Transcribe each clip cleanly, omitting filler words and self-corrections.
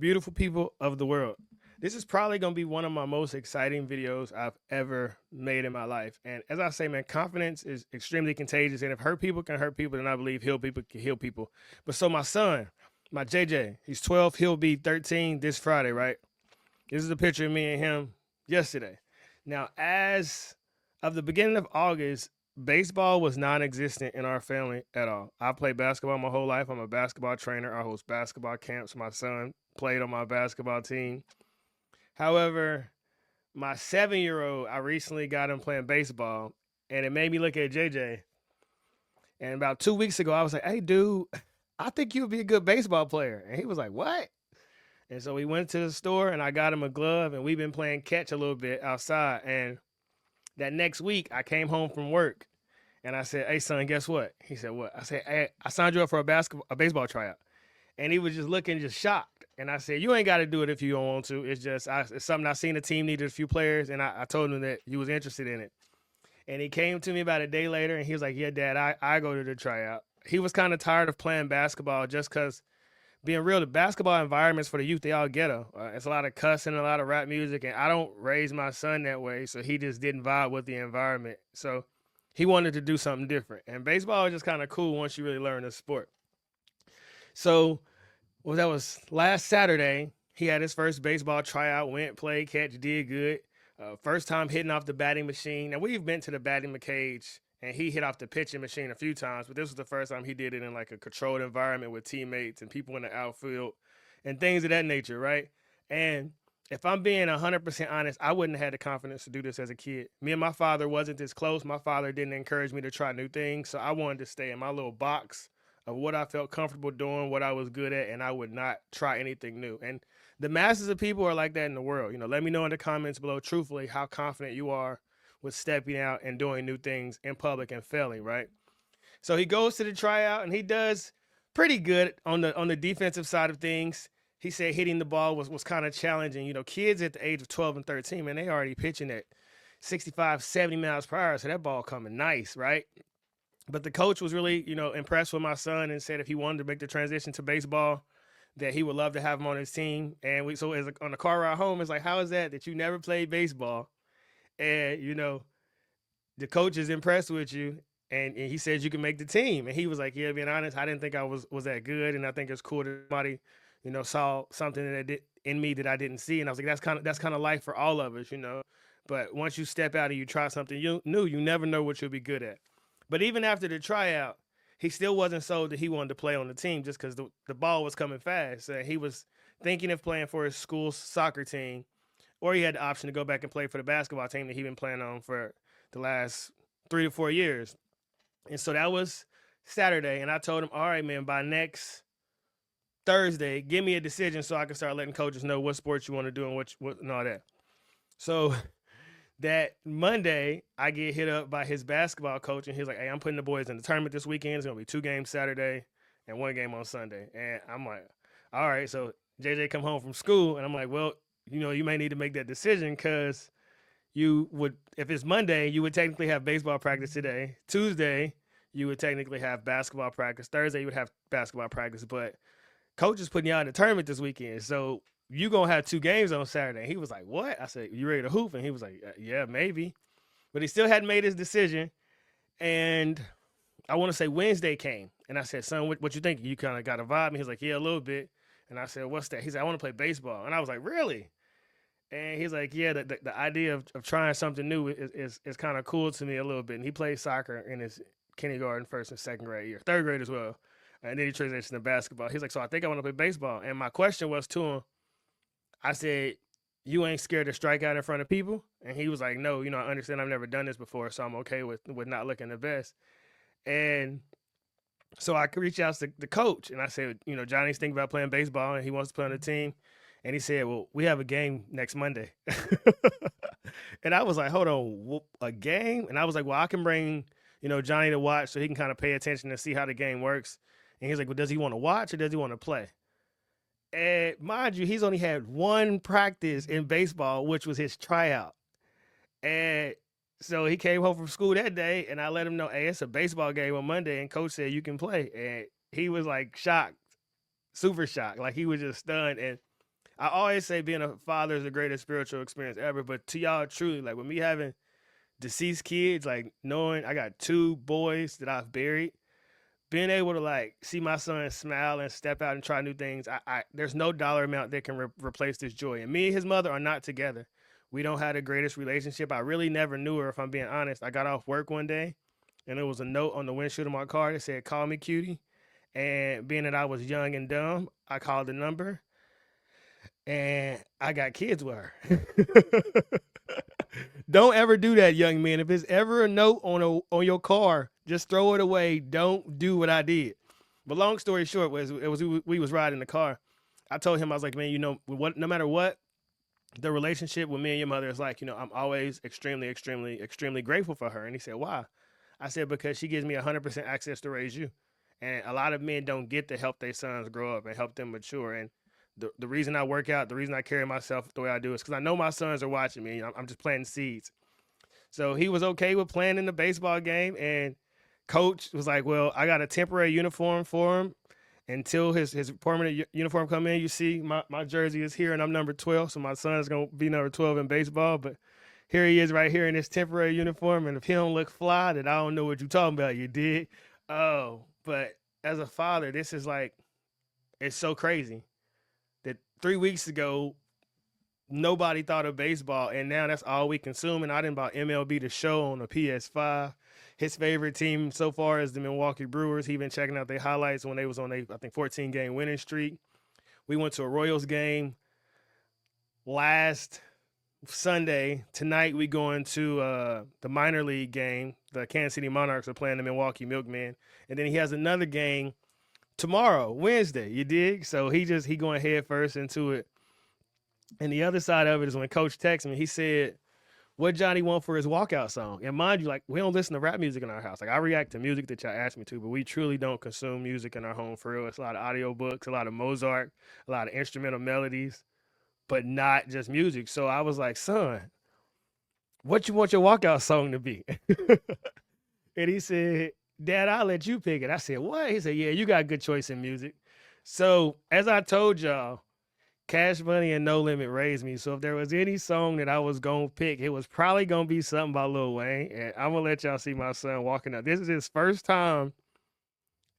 beautiful people of the world. This is probably going to be one of my most exciting videos I've ever made in my life. And as I say, man, confidence is extremely contagious. And if hurt people can hurt people, then I believe heal people can heal people. But so my son, my JJ, he's 12. He'll be 13 this Friday, right? This is a picture of me and him yesterday. Now, as of the beginning of August, baseball was non-existent in our family at all. I played basketball my whole life. I'm a basketball trainer. I host basketball camps. My son played on my basketball team. However, my 7-year-old, I recently got him playing baseball, and it made me look at JJ. And about 2 weeks ago, I was like, "Hey, dude, I think you would be a good baseball player." And he was like, "What?" And so we went to the store, and I got him a glove, and we've been playing catch a little bit outside. And that next week, I came home from work, and I said, "Hey, son, guess what?" He said, "What?" I said, "Hey, I signed you up for a baseball tryout." And he was just looking just shocked. And I said, "You ain't got to do it if you don't want to. It's just it's something I seen the team needed a few players, and I told him that you was interested in it." And he came to me about a day later, and he was like, "Yeah, Dad, I go to the tryout." He was kind of tired of playing basketball just because, being real, the basketball environments for the youth, they all ghetto. It's a lot of cussing, a lot of rap music, and I don't raise my son that way, so he just didn't vibe with the environment. So he wanted to do something different. And baseball is just kind of cool once you really learn the sport. So, well, that was last Saturday. He had his first baseball tryout, went, played, catch, did good. First time hitting off the batting machine. Now, we've been to the batting cage, and he hit off the pitching machine a few times, but this was the first time he did it in like a controlled environment with teammates and people in the outfield and things of that nature, right? And if I'm being 100% honest, I wouldn't have had the confidence to do this as a kid. Me and my father wasn't this close. My father didn't encourage me to try new things, so I wanted to stay in my little box of what I felt comfortable doing, what I was good at, and I would not try anything new. And the masses of people are like that in the world. Let me know in the comments below, truthfully, how confident you are with stepping out and doing new things in public and failing, right? So he goes to the tryout and he does pretty good on the defensive side of things. He said hitting the ball was kind of challenging. Kids at the age of 12 and 13, man, they already pitching at 65, 70 miles per hour. So that ball coming nice, right? But the coach was really, impressed with my son and said if he wanted to make the transition to baseball, that he would love to have him on his team. And on the car ride home, it's like, how is that you never played baseball? And, the coach is impressed with you. And he says you can make the team. And he was like, yeah, being honest, I didn't think I was that good. And I think it's cool that somebody, saw something that did in me that I didn't see. And I was like, that's kind of life for all of us, But once you step out and you try something new, you never know what you'll be good at. But even after the tryout, he still wasn't sold that he wanted to play on the team just because the ball was coming fast. He was thinking of playing for his school's soccer team, or he had the option to go back and play for the basketball team that he'd been playing on for the last 3 to 4 years. And so that was Saturday, and I told him, all right, man, by next Thursday, give me a decision so I can start letting coaches know what sports you want to do and what and all that. So that Monday, I get hit up by his basketball coach, and he's like, hey, I'm putting the boys in the tournament this weekend. It's going to be 2 games Saturday and 1 game on Sunday. And I'm like, all right. So JJ come home from school, and I'm like, well, you may need to make that decision because if it's Monday, you would technically have baseball practice today. Tuesday, you would technically have basketball practice. Thursday, you would have basketball practice. But coach is putting you out in the tournament this weekend. So you going to have 2 games on Saturday. He was like, what? I said, you ready to hoop? And he was like, yeah, maybe. But he still hadn't made his decision. And I want to say Wednesday came. And I said, son, what you think? You kind of got a vibe? And he was like, yeah, a little bit. And I said, what's that? He said, I want to play baseball. And I was like, really? And he's like, yeah, the idea of trying something new is kind of cool to me a little bit. And he played soccer in his kindergarten, 1st and 2nd grade year, 3rd grade as well. And then he transitioned to basketball. He's like, so I think I want to play baseball. And my question was to him, I said, you ain't scared to strike out in front of people? And he was like, no, I understand I've never done this before, so I'm okay with not looking the best. And so I reached out to the coach, and I said, Johnny's thinking about playing baseball, and he wants to play on the team. And he said, well, we have a game next Monday. And I was like, hold on, a game? And I was like, well, I can bring, Johnny to watch so he can kind of pay attention and see how the game works. And he's like, well, does he want to watch or does he want to play? And mind you, he's only had 1 practice in baseball, which was his tryout. And so he came home from school that day, and I let him know, hey, it's a baseball game on Monday, and coach said you can play. And he was like shocked, super shocked. Like he was just stunned. And I always say being a father is the greatest spiritual experience ever. But to y'all, truly, like with me having deceased kids, like knowing I got 2 boys that I've buried, being able to like see my son smile and step out and try new things, there's no dollar amount that can replace this joy. And me and his mother are not together. We don't have the greatest relationship. I really never knew her, if I'm being honest. I got off work one day, and there was a note on the windshield of my car that said, "Call me, cutie." And being that I was young and dumb, I called the number, and I got kids with her. Don't ever do that, young man. If it's ever a note on your car, just throw it away. Don't do what I did. But long story short, we was riding the car. I told him, I was like, man, no matter what, the relationship with me and your mother is like, I'm always extremely, extremely, extremely grateful for her. And he said, why? I said, because she gives me 100% access to raise you. And a lot of men don't get to help their sons grow up and help them mature. And the reason I work out, the reason I carry myself the way I do is because I know my sons are watching me. I'm just planting seeds. So he was okay with playing in the baseball game. And coach was like, well, I got a temporary uniform for him until his permanent uniform come in. You see, my jersey is here, and I'm number 12, so my son's going to be number 12 in baseball. But here he is right here in this temporary uniform, and if he don't look fly, then I don't know what you're talking about, you dig? Oh, but as a father, this is like, it's so crazy that 3 weeks ago, nobody thought of baseball, and now that's all we consume. And I didn't bought MLB The Show on the PS5. His favorite team so far is the Milwaukee Brewers. He been checking out their highlights when they was on I think 14-game winning streak. We went to a Royals game last Sunday. Tonight we going to the minor league game. The Kansas City Monarchs are playing the Milwaukee Milkmen. And then he has another game tomorrow, Wednesday, you dig? So he going head first into it. And the other side of it is when Coach texted me, he said, what Johnny want for his walkout song? And mind you, like, we don't listen to rap music in our house. Like, I react to music that y'all ask me to, but we truly don't consume music in our home for real. It's a lot of audiobooks, a lot of Mozart, a lot of instrumental melodies, but not just music. So I was like, son, what you want your walkout song to be? And he said, Dad, I'll let you pick it. I said, what? He said, yeah, you got a good choice in music. So as I told y'all, Cash Money and No Limit raised me. So if there was any song that I was going to pick, it was probably going to be something by Lil Wayne. And I'm going to let y'all see my son walking up. This is his first time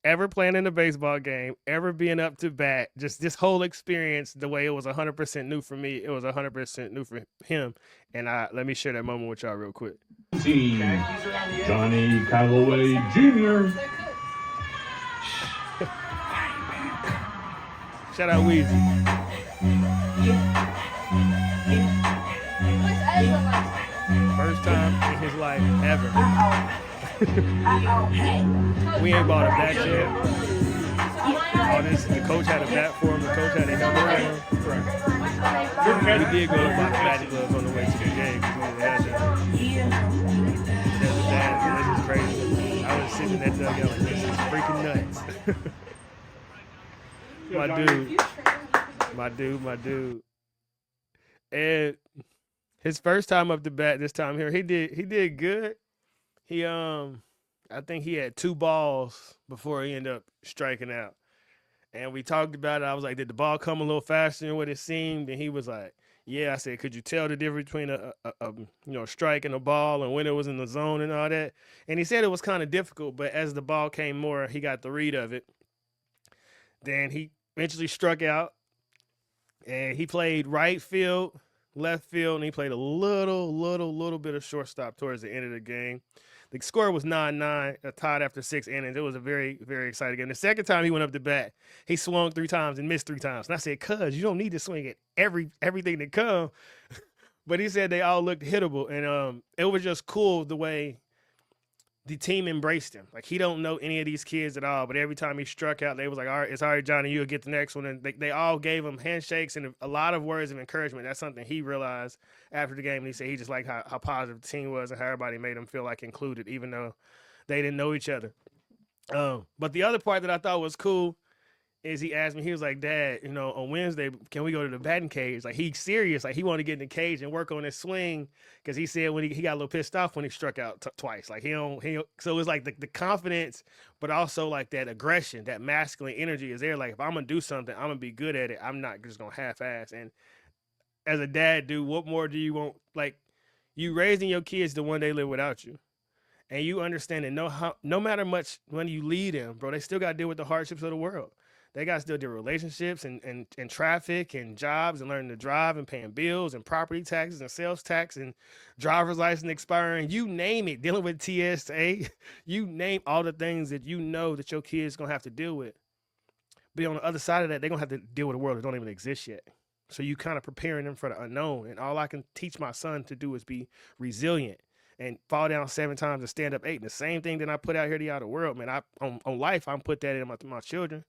ever playing in a baseball game, ever being up to bat. Just this whole experience, the way it was 100% new for me, it was 100% new for him. And let me share that moment with y'all real quick. Johnny Callaway Jr. Shout out Weezy. First time in his life ever. We ain't bought a bat yet. All this, the coach had a bat for him. The coach had a helmet for him. We did go and buy the batting gloves on the way to the game because we had them. This is crazy. I was sitting in that dugout like, this is freaking nuts. My dude. And his first time up the bat this time here, he did good. He I think he had 2 balls before he ended up striking out. And we talked about it. I was like, did the ball come a little faster than what it seemed? And he was like, yeah. I said, could you tell the difference between a strike and a ball and when it was in the zone and all that? And he said it was kind of difficult, but as the ball came more, he got the read of it. Then he eventually struck out. And he played right field, left field, and he played a little bit of shortstop towards the end of the game. The score was 9-9, tied after 6 innings. It was a very, very exciting game. The second time he went up to bat, he swung 3 times and missed 3 times. And I said, cuz, you don't need to swing at everything that comes. But he said they all looked hittable. And it was just cool the way the team embraced him. Like, he don't know any of these kids at all, but every time he struck out, they was like, all right, it's all right, Johnny, you'll get the next one. And they all gave him handshakes and a lot of words of encouragement. That's something he realized after the game. And he said he just liked how positive the team was and how everybody made him feel like included, even though they didn't know each other. But the other part that I thought was cool is he asked me, he was like, Dad, on Wednesday, can we go to the batting cage? Like, he's serious. Like, he wanted to get in the cage and work on his swing because he said when he got a little pissed off when he struck out twice. Like, so it's like the confidence, but also like that aggression, that masculine energy is there. Like, if I'm going to do something, I'm going to be good at it. I'm not just going to half-ass. And as a dad, dude, what more do you want? Like, you raising your kids to one day live without you. And you understand that no matter much when you lead them, bro, they still got to deal with the hardships of the world. They got to still deal with relationships and traffic and jobs and learning to drive and paying bills and property taxes and sales tax and driver's license expiring. You name it, dealing with TSA. You name all the things that you know that your kids going to have to deal with. But on the other side of that, they're going to have to deal with a world that don't even exist yet. So you kind of preparing them for the unknown. And all I can teach my son to do is be resilient and fall down 7 times and stand up 8. And the same thing that I put out here to the outer world, man, on life, I'm put that in my children.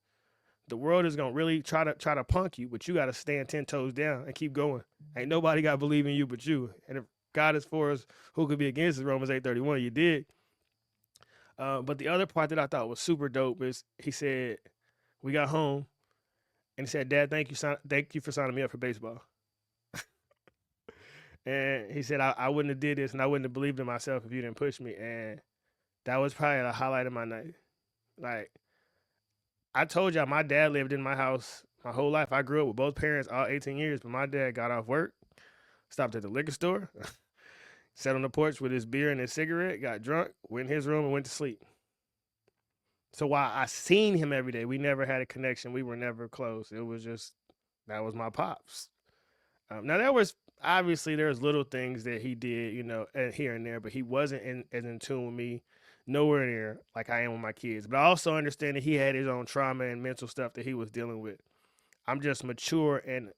The world is gonna really try to punk you, but you gotta stand 10 toes down and keep going. Ain't nobody got to believe in you but you. And if God is for us, who could be against us? Romans 8:31. You did. But the other part that I thought was super dope is he said, we got home, and he said, Dad, thank you for signing me up for baseball. And he said, I wouldn't have did this, and I wouldn't have believed in myself if you didn't push me. And that was probably the highlight of my night. Like, I told y'all, my dad lived in my house my whole life. I grew up with both parents all 18 years, but my dad got off work, stopped at the liquor store, sat on the porch with his beer and his cigarette, got drunk, went in his room, and went to sleep. So while I seen him every day, we never had a connection. We were never close. It was just, that was my pops. Now, there was, obviously, there's little things that he did, here and there, but he wasn't as in tune with me. Nowhere near like I am with my kids. But I also understand that he had his own trauma and mental stuff that he was dealing with. I'm just mature and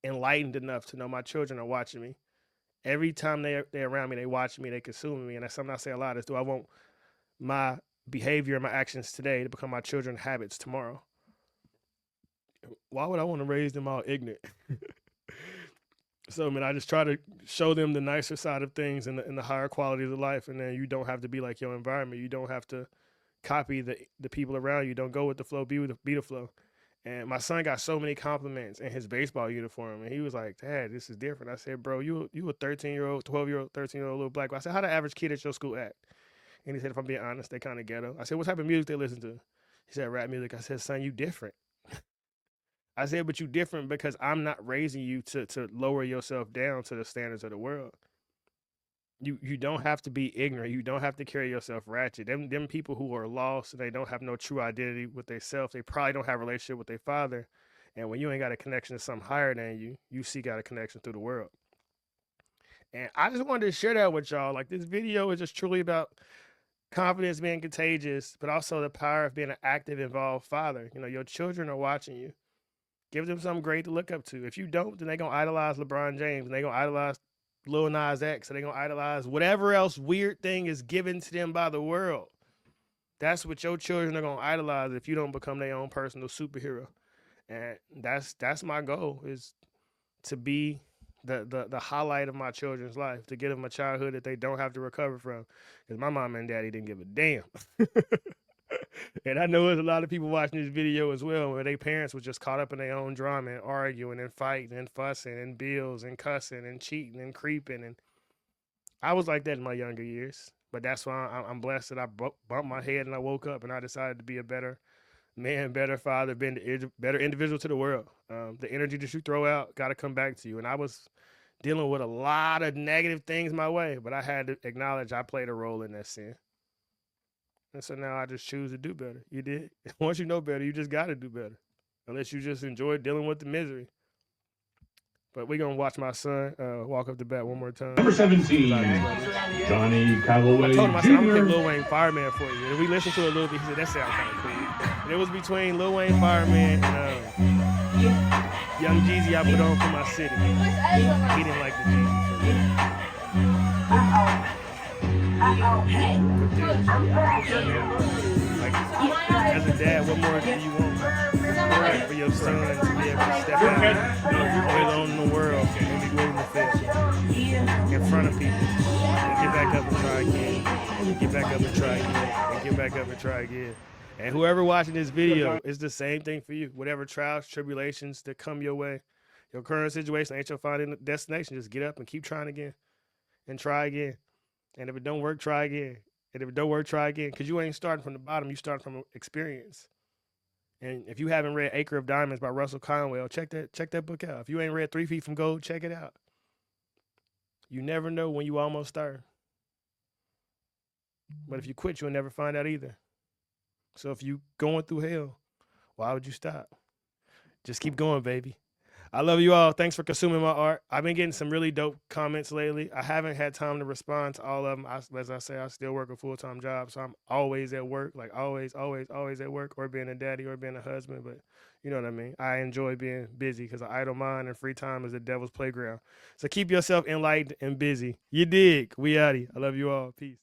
enlightened enough to know my children are watching me. Every time they're around me, they watch me, they consume me. And that's something I say a lot is, do I want my behavior and my actions today to become my children's habits tomorrow? Why would I want to raise them all ignorant? So, I mean, I just try to show them the nicer side of things and the higher qualities of life. And then you don't have to be like your environment. You don't have to copy the people around you. Don't go with the flow, be the flow. And my son got so many compliments in his baseball uniform. And he was like, Dad, this is different. I said, bro, you a 13-year-old, 12-year-old, 13-year-old little black boy. I said, how the average kid at your school act? And he said, if I'm being honest, they kind of ghetto. I said, what type of music they listen to? He said, rap music. I said, son, you different. I said, but you different because I'm not raising you to lower yourself down to the standards of the world. You don't have to be ignorant. You don't have to carry yourself ratchet. Them people who are lost and they don't have no true identity with themselves, they probably don't have a relationship with their father. And when you ain't got a connection to something higher than you, you seek out a connection through the world. And I just wanted to share that with y'all. Like, this video is just truly about confidence being contagious, but also the power of being an active, involved father. Your children are watching you. Give them something great to look up to. If you don't, then they're going to idolize LeBron James, and they're going to idolize Lil Nas X, and they're going to idolize whatever else weird thing is given to them by the world. That's what your children are going to idolize if you don't become their own personal superhero. And that's my goal, is to be the highlight of my children's life, to give them a childhood that they don't have to recover from. Because my mom and daddy didn't give a damn. And I know there's a lot of people watching this video as well, where their parents were just caught up in their own drama and arguing and fighting and fussing and bills and cussing and cheating and creeping. And I was like that in my younger years. But that's why I'm blessed that I bumped my head and I woke up and I decided to be a better man, better father, better individual to the world. The energy that you throw out got to come back to you. And I was dealing with a lot of negative things my way, but I had to acknowledge I played a role in that sin. And so now I just choose to do better. You did? Once you know better, you just got to do better. Unless you just enjoy dealing with the misery. But we're going to watch my son walk up the bat one more time. Number 17, Johnny Calloway I told him, I said, I'm going to Jr. pick Lil Wayne Fireman for you. And we listened to it a little bit. He said, that sounds kind of cool. And it was between Lil Wayne Fireman and Young Jeezy I put on for my city. He didn't like the Jeezy. Like, as a dad, what more do you want for your son to be able to step out alone in the world and be willing to fail in front of people and get back up and try again, and get back up and try again, and get back up and try again? And whoever watching this video, it's the same thing for you. Whatever trials, tribulations that come your way, your current situation ain't your final destination. Just get up and keep trying again and try again. And if it don't work, try again. And if it don't work, try again. Because you ain't starting from the bottom. You start from experience. And if you haven't read Acre of Diamonds by Russell Conwell, check that book out. If you ain't read 3 Feet from Gold, check it out. You never know when you almost start. But if you quit, you'll never find out either. So if you going through hell, why would you stop? Just keep going, baby. I love you all. Thanks for consuming my art. I've been getting some really dope comments lately. I haven't had time to respond to all of them. As I say, I still work a full-time job, so I'm always at work, like always at work, or being a daddy or being a husband. But you know what I mean? I enjoy being busy because an idle mind and free time is the devil's playground. So keep yourself enlightened and busy. You dig? We outie. I love you all. Peace.